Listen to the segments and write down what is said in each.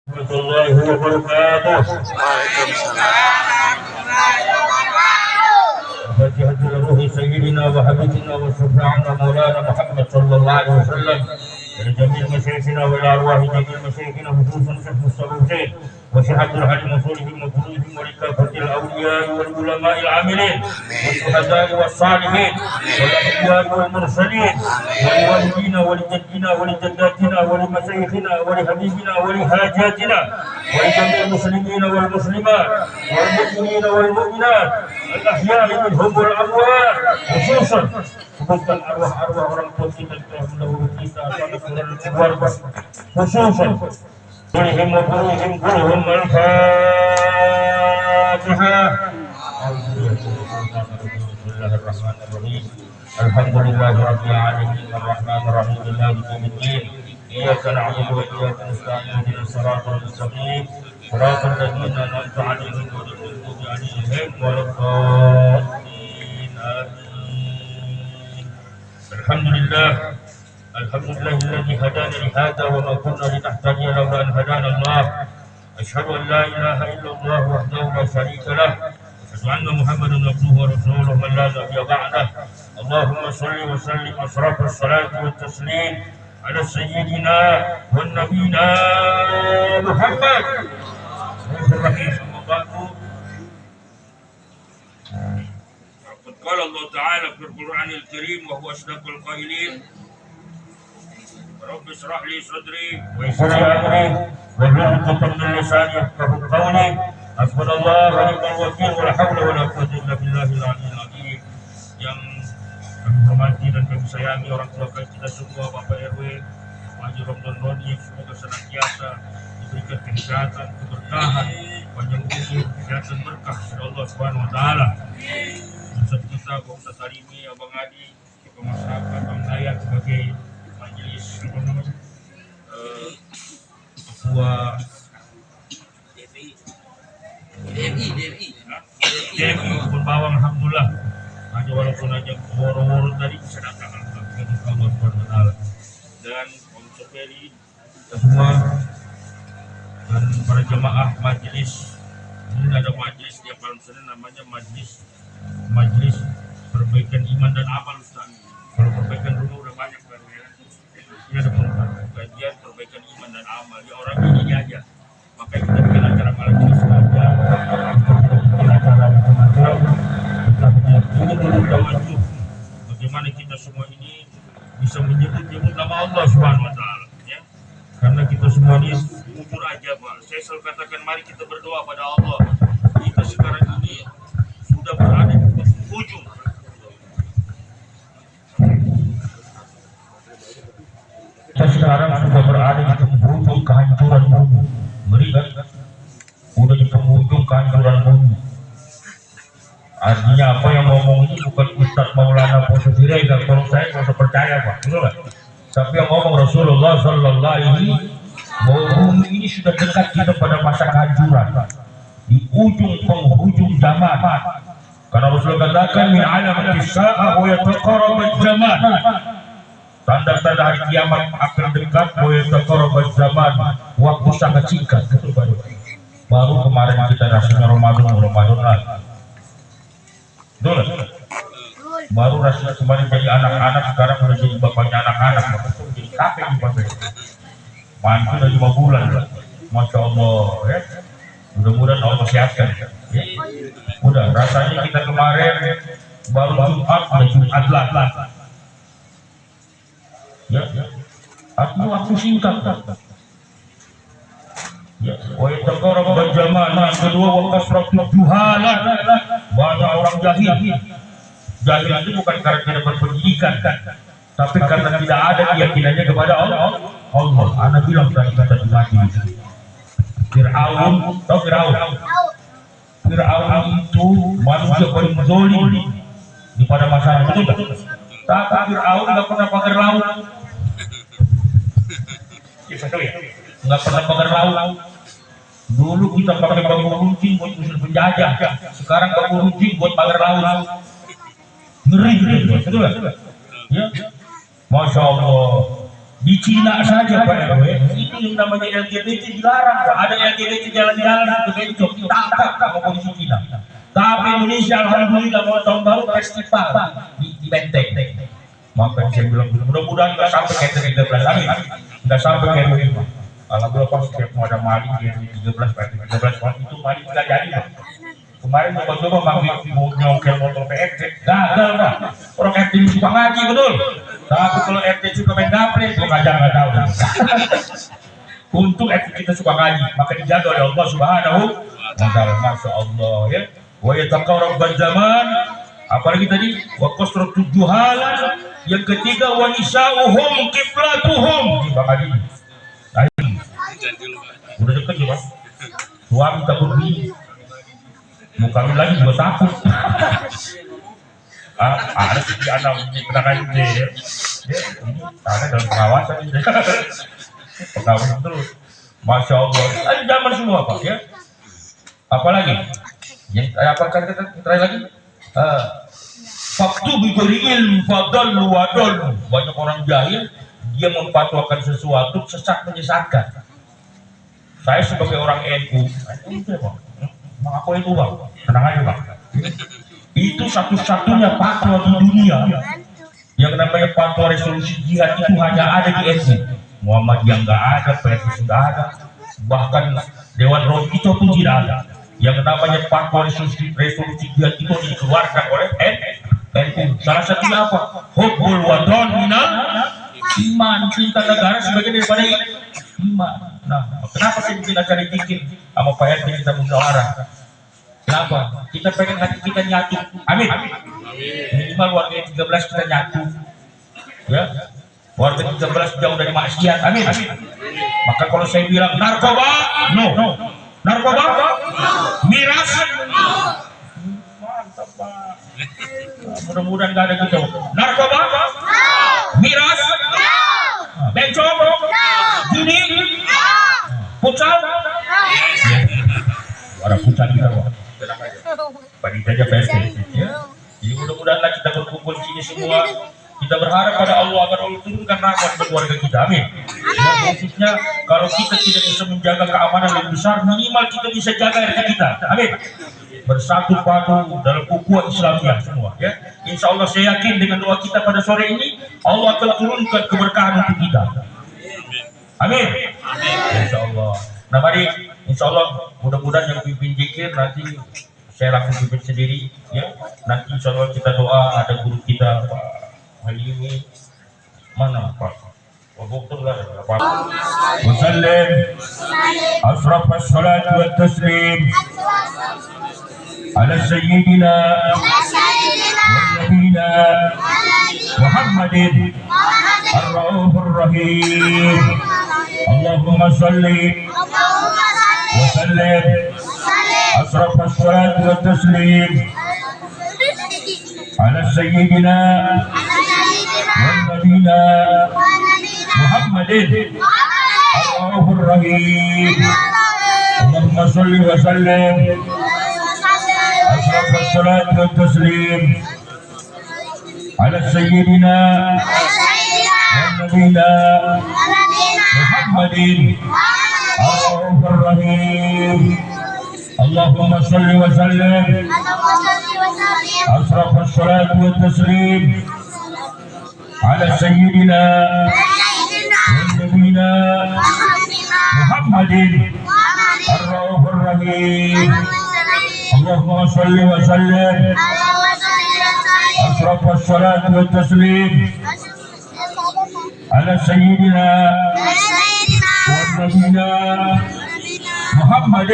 warahmatullahi wabarakatuh. Fatihah ruhi sayyidina wa habibina wa syafi'ina maulana Muhammad sallallahu alaihi wasallam. لجميع مشايخنا والارواح جميع مشايخنا خصوصا شيخ الصالحين وصحة الحليم وصولهم وجنودهم ولكافة الاولياء والعلماء العاملين والشهداء والصالحين والانبياء والمرسلين ولوالدينا ولجدنا ولجداتنا ولمشايخنا ولحبيبنا ولحاجاتنا ولجميع المسلمين والمسلمات والمؤمنين والمؤمنات الاحياء منهم والاموات خصوصا sebutkan arwah-arwah orang tua kita yang mendahului kita pada saudara keluarga khususan kulihim wa kulihim kulihum al-fatihah. Bismillahirrahmanirrahim. Alhamdulillahi rabbil alamin arrahmanir rahim maliki yaumiddin iyyaka na'budu wa iyyaka nasta'in ihdinas siratal mustaqim siratal ladzina an'amta 'alaihim ghairil maghdubi 'alaihim waladdallin. Amin. Alhamdulillah الذي هدانا لهذا وما كنا لنهتدي لولا أن هدانا الله أشهد أن لا إله إلا الله وحده لا شريك له أشهد أن محمدا عبده ورسوله من لا نبي بعده اللهم صل وسلم أشرف الصلاة والتسليم على سيدنا ونبينا محمد الرحيم. أما بعد قال الله تعالى في القرآن الكريم وهو أصدق القائلين رب اشرح لي صدري ويسر لي أمري واحلل عقدة من لساني يفقهوا قولي حسبنا الله ونعم الوكيل ولا حول ولا قوة إلا بالله العلي العظيم. Yang kami hormati dan kami sayangi orang tua kita semua, Bapak RW, Haji Romdan Roni, semoga senantiasa diberikan kesehatan, keberkahan, panjang umur, kesehatan berkah dari Allah Subhanahu Wa Taala. Ustaz kita, Pak Ustaz Tarimi, Abang Adi, Ketua Masyarakat, Bang Dayak sebagai majelis ketua DMI pun bawang, alhamdulillah. Hanya walaupun aja woro-woro tadi bisa datang alhamdulillah Allah Subhanahu Wa Taala. Dan Om Soperi kita semua dan para jemaah majelis, ini ada majelis tiap malam Senin namanya majelis perbaikan iman dan amal Ustaz. Kalau perbaikan rumah udah banyak kan ya. Ini ada kajian perbaikan iman dan amal. Ya orang ini aja. Makanya kita bikin acara malam ini sengaja. Kita bikin acara macam-macam. Kita punya dulu maju. Bagaimana kita semua ini bisa menyebut nama Allah Subhanahu Wa Taala. Ya. Karena kita semua ini jujur aja Pak. Saya selalu katakan mari kita berdoa pada Allah. Kita sekarang ini sudah berada di ujung. Kita sekarang sudah berada di penghujung kehancuran bumi. Ngeri kan? Udah di penghujung kehancuran bumi. Artinya apa yang ngomong ini bukan Ustaz Maulana Boso Siregar. Kalau saya nggak usah percaya Pak, betul nggak? Tapi yang ngomong Rasulullah Sallallahu Alaihi bahwa bumi ini sudah dekat kita pada masa kehancuran, di ujung penghujung zaman. Karena Rasulullah katakan min alamatis sa'ah wa yataqarrabuz zaman. Tanda-tanda hari kiamat akan dekat wa yataqarrabuz zaman. Waktu sangat singkat betul baru kemarin kita rasanya Ramadan lagi. Betul. Baru rasanya kemarin jadi anak-anak, sekarang udah jadi bapaknya anak-anak. Betul jadi kakek di Bapak. Mantu udah 5 bulan. Masya Allah ya. Mudah-mudahan Allah sehatkan ya. Udah rasanya kita kemarin baru Jumat udah Jumat lah. Ya. Waktu singkat. Ya, wa yataqarrab berjamaah. Kedua wa kasratu juhalan. Banyak orang jahil. Jahil itu bukan karena tidak berpendidikan, tapi karena tidak ada keyakinannya kepada Allah. Ana bilang tadi kata di majlis. Fir'aun itu manusia paling zalim di pada masa itu. Tapi Fir'aun nggak pernah pakai laut. Nggak pernah pakai laut. Dulu kita pakai bambu runcing buat musuh penjajah. Sekarang bambu runcing buat pagar laut. Ngeri betul. Ya. Masya Allah. Di Cina saja Pak RW, itu yang namanya LGBT dilarang. Pak. Ada LGBT jalan-jalan itu bencong, ditangkap sama polisi Cina. Tapi Indonesia alhamdulillah mau tahun baru festival di Benteng. Maka saya bilang mudah-mudahan nggak sampai kayak 13, amin. Nggak sampai kayak 25. Alhamdulillah pas setiap mau ada maling di 13, itu maling nggak jadi Pak. Kemarin mau coba mau nyongkel motor PFC, gagal Pak. Orang FT suka ngaji betul. Tapi kalau FT suka main gaple, gua nggak tahu. Untuk FT kita suka ngaji, maka dijaga oleh Allah Subhanahu wa Ta'ala. Masya Allah ya. Wa yataqarrab zaman, apalagi tadi wa kasratu juhalan, yang ketiga wa nisa'uhum qiblatuhum. Ini Bang Adi. Udah deket ya Mas. Suami takut bini. Mau kawin lagi juga takut. Ada sih anak kenakan dia. Ini ada dalam pengawasan ini. Pengawasan terus. Masya Allah. Ada zaman semua Pak ya. Apalagi? Yang apa kata terakhir lagi? Faktu bigori ilmu fadal wadol. Banyak orang jahil dia memfatwakan sesuatu sesat menyesatkan. Saya sebagai orang NU, mengaku NU Bang, tenang aja Bang. Itu satu-satunya fatwa di dunia yang namanya fatwa resolusi jihad itu hanya ada di NU. Muhammadiyah nggak ada, PSI nggak ada, bahkan Dewan Roh itu pun tidak ada. Yang namanya fatwa resolusi jihad itu dikeluarkan oleh NU. Salah satunya apa? Hubbul wadon minal iman, cinta negara sebagai daripada iman. Nah, kenapa sih kita cari dikit sama Pak RT kita musyawarah? Kenapa? Kita pengen hati kita nyatu. Amin. Minimal warga 13 kita nyatu. Ya. Warga 13 jauh dari maksiat. Amin. Maka kalau saya bilang narkoba, no. Narkoba, miras, mantap Pak. Mudah-mudahan nggak ada gitu. Narkoba, miras, bencong, judi, futsal, suara futsal kita Pak. Tenang aja. Bagi saja PSP. Ya. Jadi mudah-mudahanlah kita berkumpul di sini semua. Kita berharap pada Allah agar Allah turunkan rahmat bagi keluarga kita. Amin. Ya, khususnya kalau kita tidak bisa menjaga keamanan yang besar, minimal kita bisa jaga RT kita. Amin. Bersatu padu dalam ukhuwah Islamiyah semua. Ya. Insya Allah saya yakin dengan doa kita pada sore ini Allah akan turunkan keberkahan untuk kita. Amin. Insya Allah. Nah mari insya Allah mudah-mudahan yang pimpin zikir nanti saya langsung pimpin sendiri ya. Nanti insya Allah kita doa, ada guru kita Pak Halimi mana Pak Wasallim asraf as-salat wa taslim ala sayyidina Nabina Muhammadin ar-Raufur Rahim. Allahumma salli وسلم أشرف الصلاة والتسليم على سيدنا ونبينا محمد الرؤوف الرحيم. اللهم صل وسلم أشرف الصلاة والتسليم على سيدنا ونبينا محمد الرؤوف الرحيم. اللهم صل وسلم أشرف الصلاة والتسليم على سيدنا ونبينا محمد الرؤوف الرحيم. اللهم صل وسلم أشرف الصلاة والتسليم على سيدنا ونبينا محمد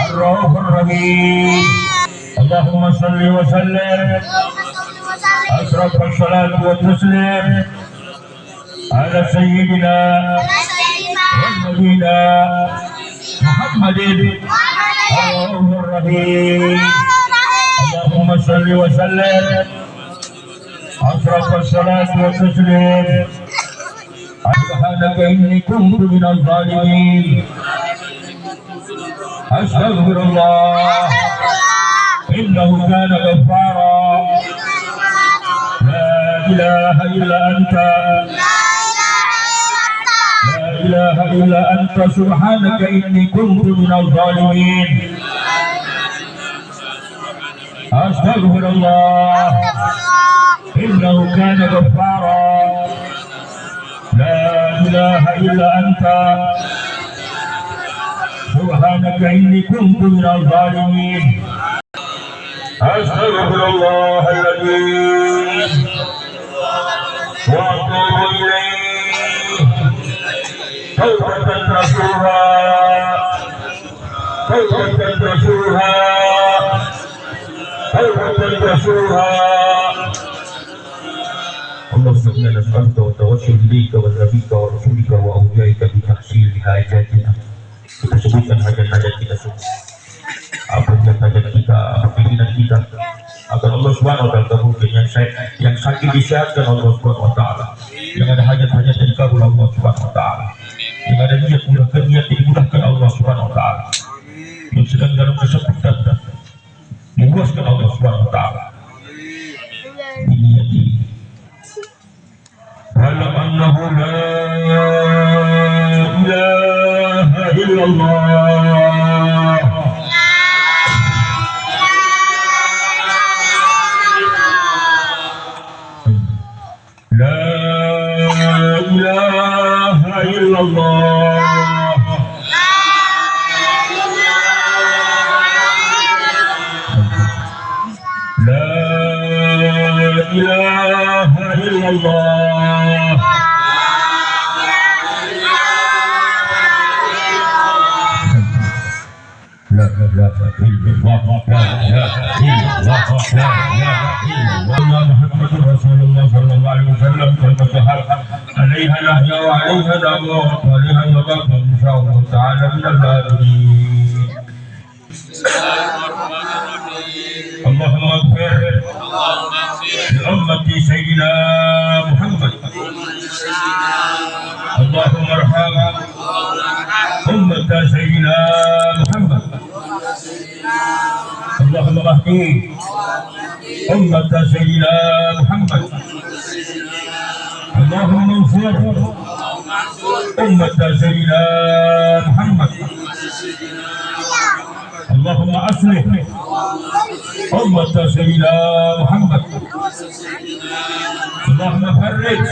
الرؤوف الرحيم. اللهم صل وسلم أشرف الصلاة والتسليم على سيدنا ونبينا محمد الرؤوف الرحيم. اللهم صل وسلم أشرف الصلاة والتسليم. سبحانك إني كنت من الظالمين. أستغفر الله إنه كان غفارا. لا إله إلا أنت ilaha illa anta subhanaka inni kuntu minadh dhalimin. Astaghfirullah innahu kana ghaffara. La ilaha illa anta subhanaka inni kuntu minadh dhalimin. Astaghfirullahaladzim wa atubu ilaih. Taubatan nasuha, taubatan nasuha, taubatan nasuha. Allahumma inna nas'aluka wa tawassul ilaika wa nabiyika wa rasulika wa awliyaika bi tahsil hajatina. Kita sebutkan hajat-hajat kita semua, apa hajat kita, apa keinginan kita, agar Allah Subhanahu wa taala kabulkan. Yang sakit disehatkan Allah Subhanahu wa taala, yang ada hajat-hajat yang dikabul Allah Subhanahu wa taala, yang ada niat dimudahkan Allah Subhanahu wa taala, yang sedang dalam kesempitan diluaskan Allah Subhanahu wa taala. Ini Alam annahu la ilaha illallah. La ilaha illallah. La ilaha illallah. La ilaha illallah. La ilaha illallah. La ilaha illallah. Muhammadur Rasulullah sallallahu alaihi wasallam. Kalimat haq alaiha nahya wa alaiha da'wa wa alaiha yabqa insyaallah ta'ala min al-barin. Allahumma ighfir li ummati sayyidina Muhammad. Allahumma arham ummata sayyidina Muhammad. Allahumma rahmi ummata sayyidina Muhammad. Allahumma ighfir ummata sayyidina Muhammad. Allahumma aslih ummata sayyidina Muhammad. Allahumma farrij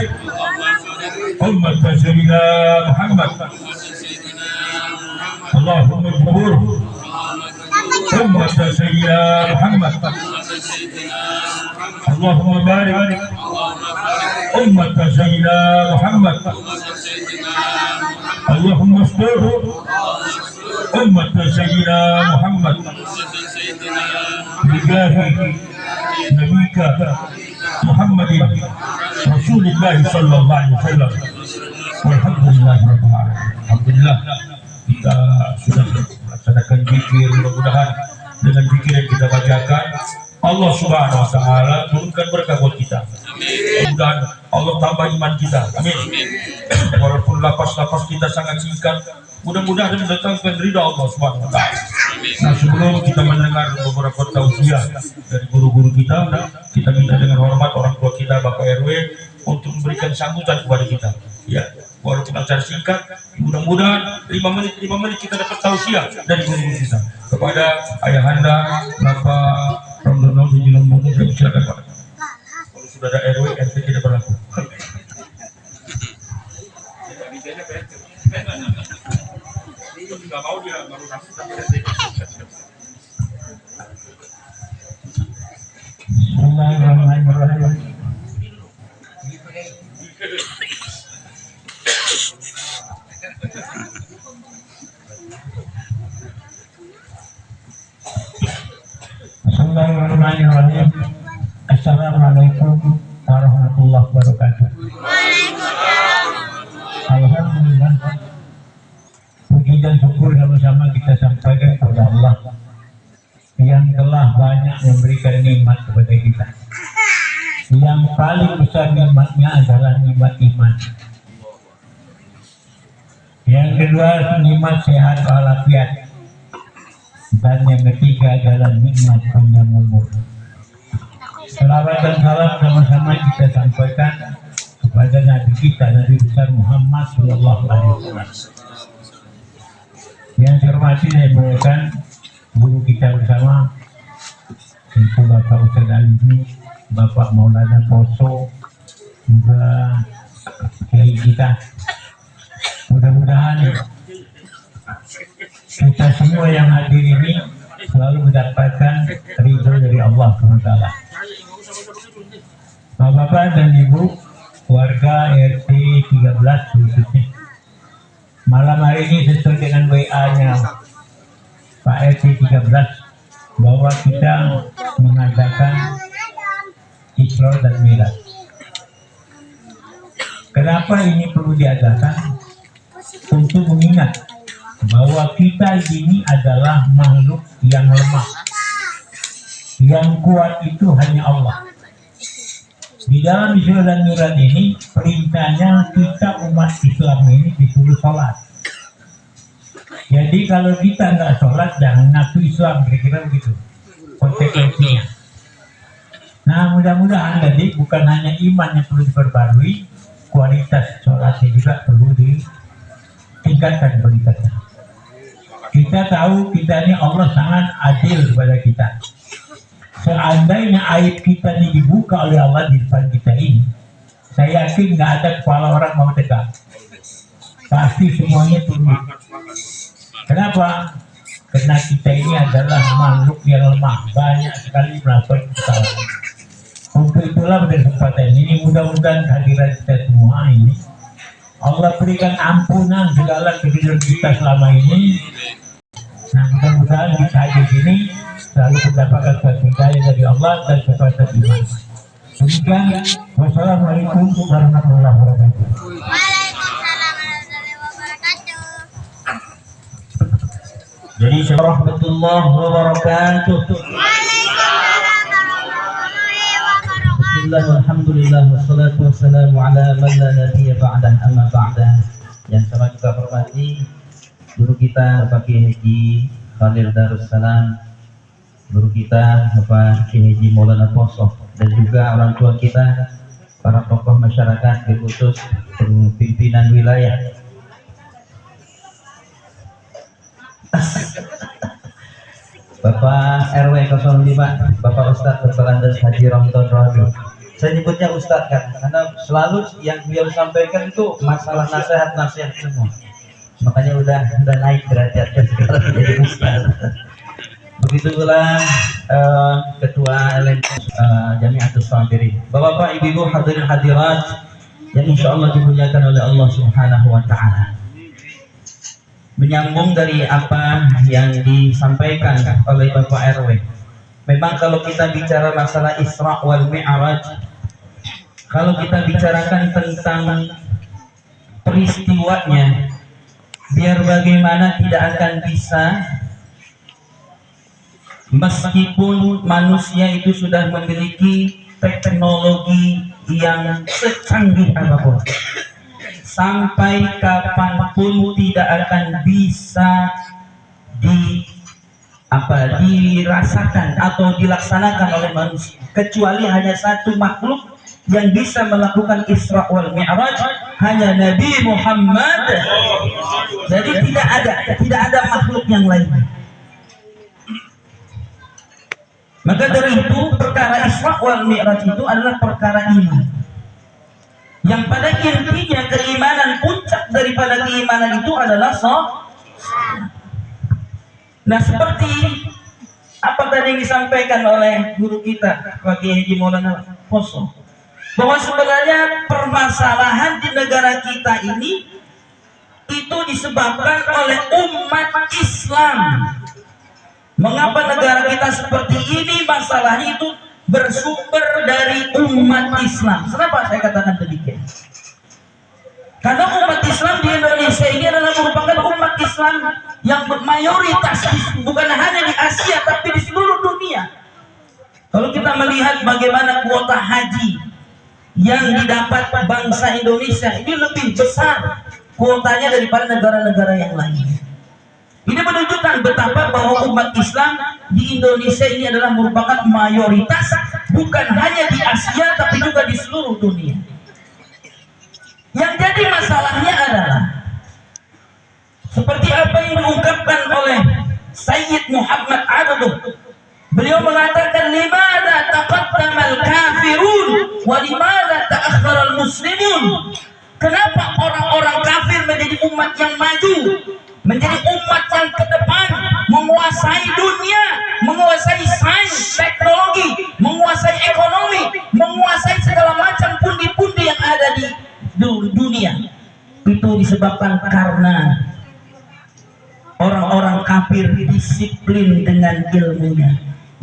ummata sayyidina Muhammad. Allahumma jbur ummata sayyidina Muhammad. Allahumma barik ummata sayyidina Muhammad. Allahumma astur ummata sayyidina Muhammad. Bijahi nabika Muhammadin Rasulullah sallallahu alaihi wasallam. Walhamdulillah rabbil alamin. Alhamdulillah kita sudah melaksanakan zikir. Mudah-mudahan dengan zikir yang kita bacakan Allah Subhanahu wa taala turunkan berkah buat kita. Mudah-mudahan Allah tambah iman kita. Amin. Walaupun lapas-lapas kita sangat singkat, mudah-mudahan mendatangkan ridha Allah Subhanahu wa taala. Nah, sebelum kita mendengar beberapa tausiah dari guru-guru kita minta dengan hormat orang tua kita, Bapak RW, untuk memberikan sambutan kepada kita. Ya, walaupun acara singkat, mudah-mudahan 5 menit kita dapat tausiah dari guru-guru kita. Kepada ayahanda, Bapak Rondo Junjungan Muda, silakan Pak. Kalau sudah ada RW, RT tidak berlaku. Nggak mau dia baru kasih. Bismillahirrahmanirrahim. Bismillahirrahmanirrahim. Assalamualaikum warahmatullahi wabarakatuh. Alhamdulillah, puji dan syukur sama-sama kita sampaikan kepada Allah yang telah banyak memberikan nikmat kepada kita. Yang paling besar nikmatnya adalah nikmat iman. Yang kedua nikmat sehat walafiat. Dan yang ketiga adalah nikmat panjang umur. Selawat dan salam sama-sama kita sampaikan kepada Nabi kita, Nabi besar Muhammad Sallallahu Alaihi Wasallam. Yang saya hormati, saya bawakan guru kita bersama, itu Bapak Ustaz Alimi, Bapak Maulana Poso, juga kiai kita. Mudah-mudahan kita semua yang hadir ini selalu mendapatkan ridho dari Allah SWT. Bapak-bapak dan Ibu, warga RT 13 khususnya, malam hari ini sesuai dengan WA-nya Pak RT 13 bahwa kita mengadakan Isra dan Mi'raj. Kenapa ini perlu diadakan? Untuk mengingat bahwa kita ini adalah makhluk yang lemah. Yang kuat itu hanya Allah. Di dalam Isra dan Mi'raj ini perintahnya kita umat Islam ini disuruh sholat. Jadi kalau kita nggak sholat jangan ngaku Islam, kira-kira begitu konsekuensinya. Nah, mudah-mudahan jadi bukan hanya iman yang perlu diperbarui, kualitas sholatnya juga perlu ditingkatkan kualitasnya. Kita tahu kita ini Allah sangat adil kepada kita. Seandainya aib kita ini dibuka oleh Allah di depan kita ini, saya yakin nggak ada kepala orang mau tegak. Pasti semuanya tunduk. Kenapa? Karena kita ini adalah makhluk yang lemah, banyak sekali melakukan kesalahan. Untuk itulah pada kesempatan ini mudah-mudahan kehadiran kita semua ini Allah berikan ampunan segala kesalahan kita selama ini. Nah, mudah-mudahan kita hadir sini selalu mendapatkan hidayah dari Allah dan kekuatan iman. Demikian, wassalamualaikum warahmatullahi wabarakatuh. Jadi warahmatullahi wabarakatuh. Bismillah, alhamdulillah, wassalatu wassalamu ala man la nabiyya ba'dah, amma ba'dah. Yang sama kita hormati guru kita Bapak Kiai Haji Khalil Darussalam, guru kita Bapak Kiai Haji Maulana Poso, dan juga orang tua kita, para tokoh masyarakat, khusus pimpinan wilayah. Bapak RW 05, Bapak Ustadz Dr. Andes Haji Romton Rohadi. Saya nyebutnya Ustadz kan, karena selalu yang beliau sampaikan itu masalah nasihat-nasihat semua. Makanya udah naik derajatnya sekarang jadi Ustadz. Begitu pula Ketua Jamiatus Sabirin. Bapak-bapak, ibu-ibu, hadirin hadirat yang insya Allah dimuliakan oleh Allah Subhanahu Wa Taala. Menyambung dari apa yang disampaikan oleh Bapak RW. Memang kalau kita bicara masalah Isra wal Mi'raj, kalau kita bicarakan tentang peristiwanya, biar bagaimana tidak akan bisa, meskipun manusia itu sudah memiliki teknologi yang secanggih apapun, sampai kapanpun tidak akan bisa dirasakan atau dilaksanakan oleh manusia, kecuali hanya satu makhluk yang bisa melakukan Isra wal Mi'raj, hanya Nabi Muhammad. Jadi tidak ada makhluk yang lain. Maka dari itu perkara Isra wal Mi'raj itu adalah perkara iman, yang pada intinya keimanan, puncak daripada keimanan itu adalah Nah, seperti apa tadi yang disampaikan oleh guru kita Pak Kiai Haji Maulana Poso, bahwa sebenarnya permasalahan di negara kita ini itu disebabkan oleh umat Islam. Mengapa negara kita seperti ini? Masalahnya itu bersumber dari umat Islam. Kenapa saya katakan demikian? Karena umat Islam di Indonesia ini adalah merupakan umat Islam yang mayoritas, bukan hanya di Asia tapi di seluruh dunia. Kalau kita melihat bagaimana kuota haji yang didapat bangsa Indonesia, ini lebih besar kuotanya daripada negara-negara yang lain. Ini menunjukkan betapa bahwa umat Islam di Indonesia ini adalah merupakan mayoritas, bukan hanya di Asia tapi juga di seluruh dunia. Yang jadi masalahnya adalah seperti apa yang diungkapkan oleh Sayyid Muhammad Abduh. Beliau mengatakan, limada taqaddamal kafirun wa limada ta'akhkharal muslimun. Kenapa orang-orang kafir menjadi umat yang maju, menjadi umat yang ke depan, menguasai dunia, menguasai sains, teknologi, menguasai ekonomi, menguasai segala macam pundi-pundi yang ada di dunia? Itu disebabkan karena orang-orang kafir disiplin dengan ilmunya.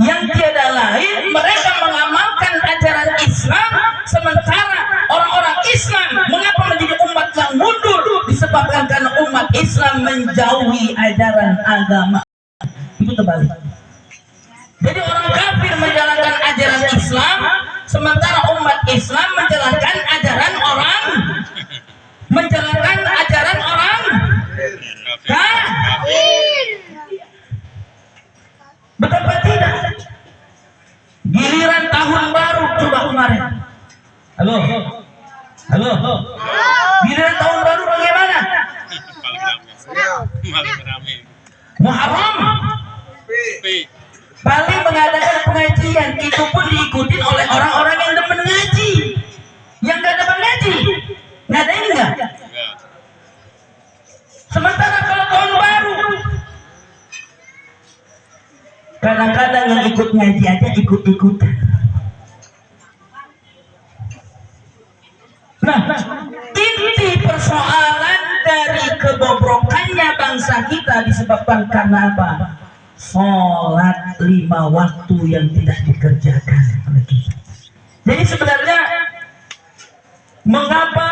Yang tiada lain, mereka mengamalkan ajaran Islam, sementara orang-orang Islam mengapa menjadi umat yang mundur? Disebabkan karena umat Islam menjauhi ajaran agama. Itu terbalik. Jadi orang kafir menjalankan ajaran Islam, sementara umat Islam menjalankan ajaran orang kafir. Betapa tidak? Giliran tahun baru coba kemarin. Halo. Giliran tahun baru bagaimana? Muharram. Paling mengadakan pengajian, itu pun diikuti oleh orang-orang yang demen ngaji. Yang gak demen ngaji, ngadain enggak? Sementara kalau tahun baru, kadang-kadang yang ikut ngaji aja ikut-ikutan. Nah, inti persoalan dari kebobrokannya bangsa kita disebabkan karena apa? Sholat 5 waktu yang tidak dikerjakan oleh kita. Jadi sebenarnya mengapa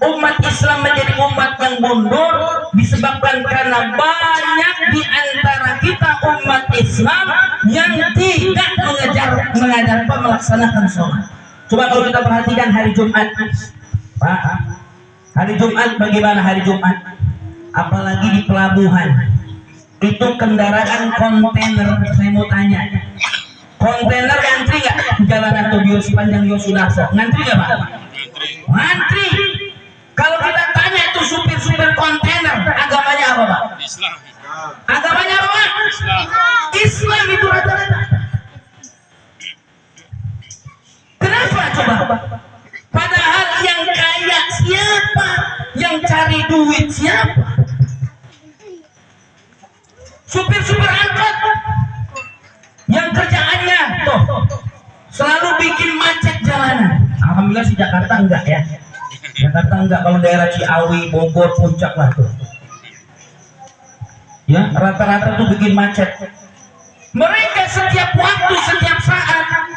umat Islam menjadi umat yang mundur? Disebabkan karena banyak di antara kita umat Islam yang tidak melaksanakan sholat. Coba kalau kita perhatikan hari Jumat, Pak, hari Jumat bagaimana hari Jumat? Apalagi di pelabuhan, itu kendaraan kontainer. Saya mau tanya, kontainer ngantri nggak di jalan atau di sepanjang Yosudarso? Ngantri nggak Pak? Ngantri. Kalau kita tanya itu supir-supir kontainer, agamanya apa Pak? Islam. Agamanya apa Pak? Islam. Islam itu rata-rata. Kenapa coba? Padahal yang kaya siapa? Yang cari duit siapa? Supir-supir angkot yang kerjaannya tuh selalu bikin macet jalanan. Alhamdulillah di Jakarta enggak ya. Jakarta enggak, kalau daerah Ciawi, Bogor, Puncak lah tuh. Ya, rata-rata tuh bikin macet. Mereka setiap waktu, setiap saat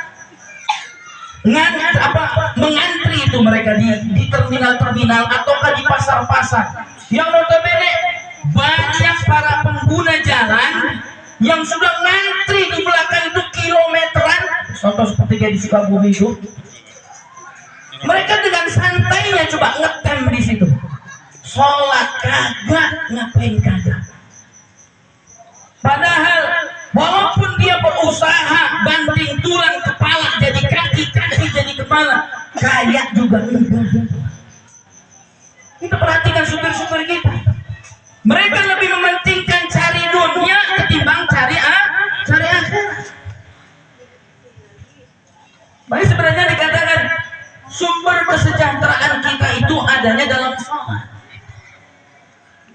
mengantri itu mereka di terminal-terminal ataukah di pasar-pasar. Yang notabene banyak para pengguna jalan yang sudah ngantri di belakang itu kilometeran. Contoh seperti kayak di Sukabumi itu, mereka dengan santainya coba ngetem di situ. Sholat kagak, ngapain kagak? Padahal walaupun dia berusaha banting tulang kepala jadi kaki, kaki jadi kepala, kaya juga enggak. Kita perhatikan supir-supir kita. Mereka lebih mementingkan cari dunia ketimbang cari akhirat. Baik, sebenarnya dikatakan sumber kesejahteraan kita itu adanya dalam sholat.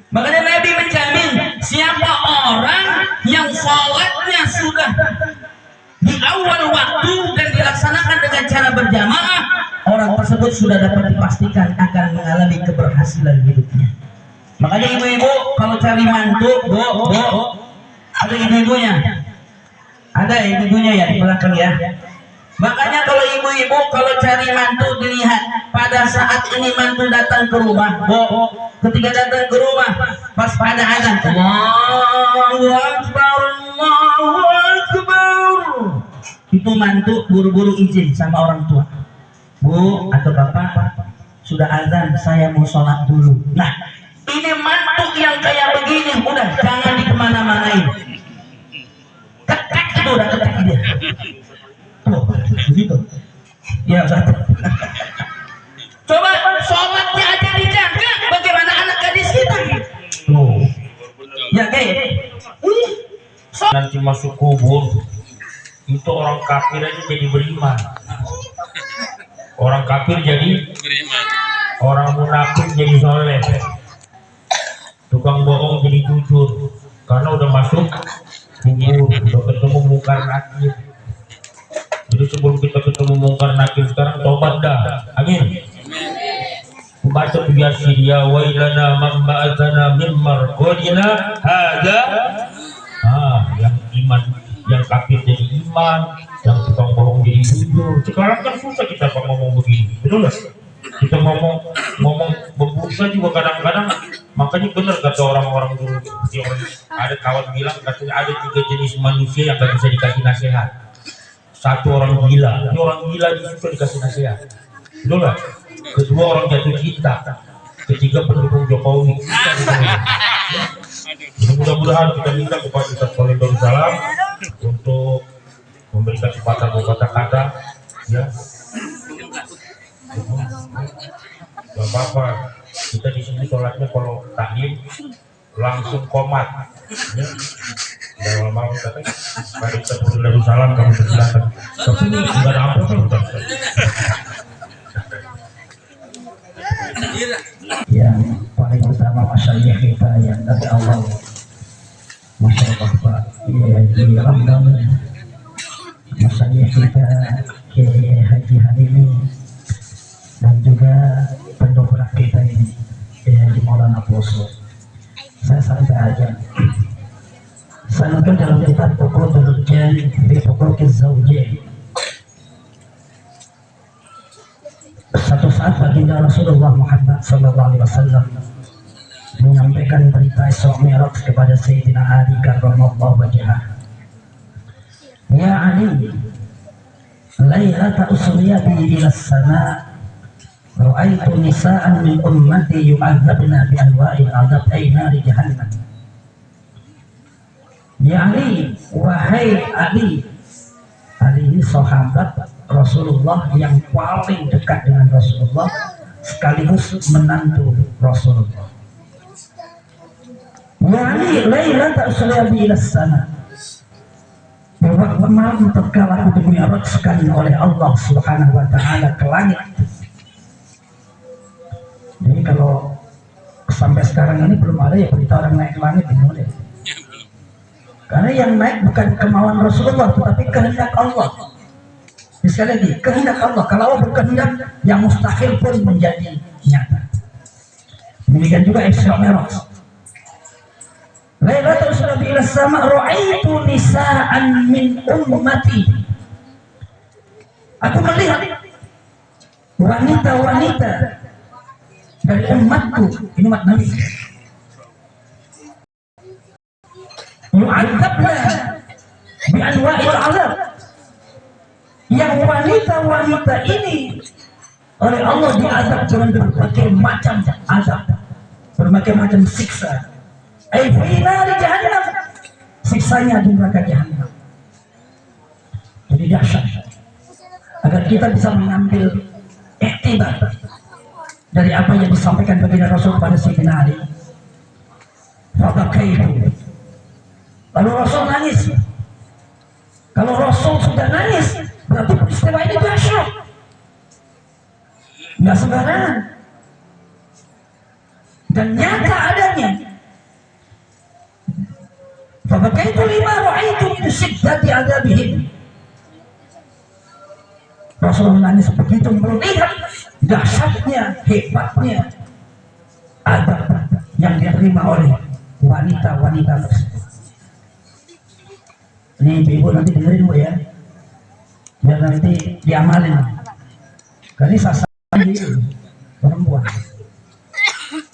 Makanya Nabi menjamin siapa orang yang sholatnya sudah di awal waktu dan dilaksanakan dengan cara berjamaah, orang tersebut sudah dapat dipastikan akan mengalami keberhasilan hidupnya. Makanya ibu-ibu kalau cari mantu, ada ibu-ibunya, ada ibu-ibunya ya di belakang ya. Makanya kalau ibu-ibu kalau cari mantu dilihat pada saat ini mantu datang ke rumah, ketika datang ke rumah pas pada azan, Allahu Akbar, Allahu Akbar, itu mantu buru-buru izin sama orang tua, Bu atau Bapak sudah azan, saya mau sholat dulu. Nah, ini mantu yang kayak begini udah jangan dikemana-manain, ketek itu udah ketek dia. Begitu. Ya, Ustaz. Coba sholat nanti masuk kubur itu orang kafir aja jadi beriman, orang kafir jadi beriman, orang munafik jadi soleh, tukang bohong jadi jujur karena udah masuk kubur, udah ketemu mungkar nakir. Jadi sebelum kita ketemu mungkar nakir sekarang tobat dah, amin. Baca Yasin, ya wailana man ba'atsana min marqadina hadza. Yang iman, yang kafir jadi iman, yang tukang bohong jadi jujur. Sekarang kan susah kita ngomong begini, betul nggak? Kita ngomong berbusa juga kadang-kadang. Makanya benar kata orang-orang dulu, ada kawan bilang katanya ada 3 jenis manusia yang gak bisa dikasih nasihat. Satu orang gila, ini orang gila disuka dikasih nasihat, betul nggak? Kedua orang jatuh cinta, ketiga pendukung Jokowi. Mudah-mudahan kita minta kepada Ustaz Khalid Darussalam untuk memberikan kesempatan kata-kata, ya. Gak apa-apa, kita di sini sholatnya kalau taklim langsung komat, ya. Udah lama katanya, mari kita Khalid Darussalam kamu bersilakan. Tapi nggak ada apa kan? Yang paling utama masyarakat kita yang dari awal, masyarakat Pak di Ramadan, masyarakat kita Kiai Haji Halimi dan juga pendobrak kita ini di Maulana Poso. Saya santai aja. Saya nonton dalam kitab pokok dulunya di pokok Zaujah. Satu saat baginda Rasulullah Muhammad SAW menyampaikan berita Isra Mi'raj kepada Sayyidina Ali karramallahu wajhah. Ya Ali, lailata usriya bi ila as-sama' ra'aitu nisa'an min ummati yu'adzabna bi anwa'il 'adzab ay nari jahannam. Ya Ali, wahai Ali. Ali ini sahabat Rasulullah yang paling dekat dengan Rasulullah sekaligus menantu Rasulullah. Wali lailata usriya bi ila as-sama'. Waktu malam tatkala aku dimi'rajkan oleh Allah Subhanahu wa taala ke langit. Jadi kalau sampai sekarang ini belum ada ya berita orang naik ke langit dimulai. Karena yang naik bukan kemauan Rasulullah tetapi kehendak Allah. Sekali lagi, kehendak Allah. Kalau Allah berkehendak, yang mustahil pun menjadi nyata. Demikian juga Isra Mi'raj. Lailatul Isra ila as-sama' ra'aitu nisa'an min ummati. Aku melihat wanita-wanita dari umatku, ini umat Nabi. Yu'adzabna bi anwa'il 'adzab. Yang wanita-wanita ini oleh Allah diazab dengan berbagai macam azab, berbagai macam siksa. Ai fi nari jahannam, siksanya di neraka jahannam. Jadi dahsyat. Agar kita bisa mengambil iktibar dari apa yang disampaikan baginda Rasul pada Sayyidina Ali. Fabakaitu. Lalu Rasul nangis. Kalau Rasul sudah nangis, berarti peristiwa ini dahsyat, nggak sembarangan dan nyata adanya. Fabakaitu lima ra'aitu min syiddati adzabihim. Rasul menangis begitu melihat dahsyatnya, hebatnya azab yang diterima oleh wanita-wanita tersebut. Ini ibu nanti dengerin Bu ya, biar nanti diamalin. Karena sasaran dia perempuan.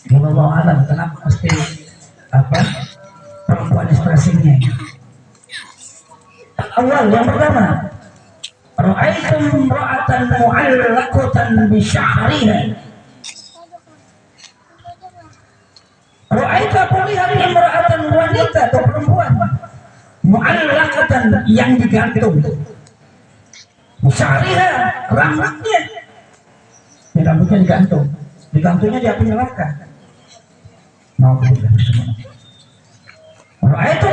Wallahu a'lam kenapa mesti perempuan ekspresinya. Awal yang pertama, ra'aitu imra'atan mu'allaqatan bi sya'riha. Ra'aitu aku lihat imra'atan wanita atau perempuan mu'allaqatan yang digantung. Sya'riha, rambutnya. Rambutnya digantung. Digantungnya di api neraka. Mau kita semua. Ra'aita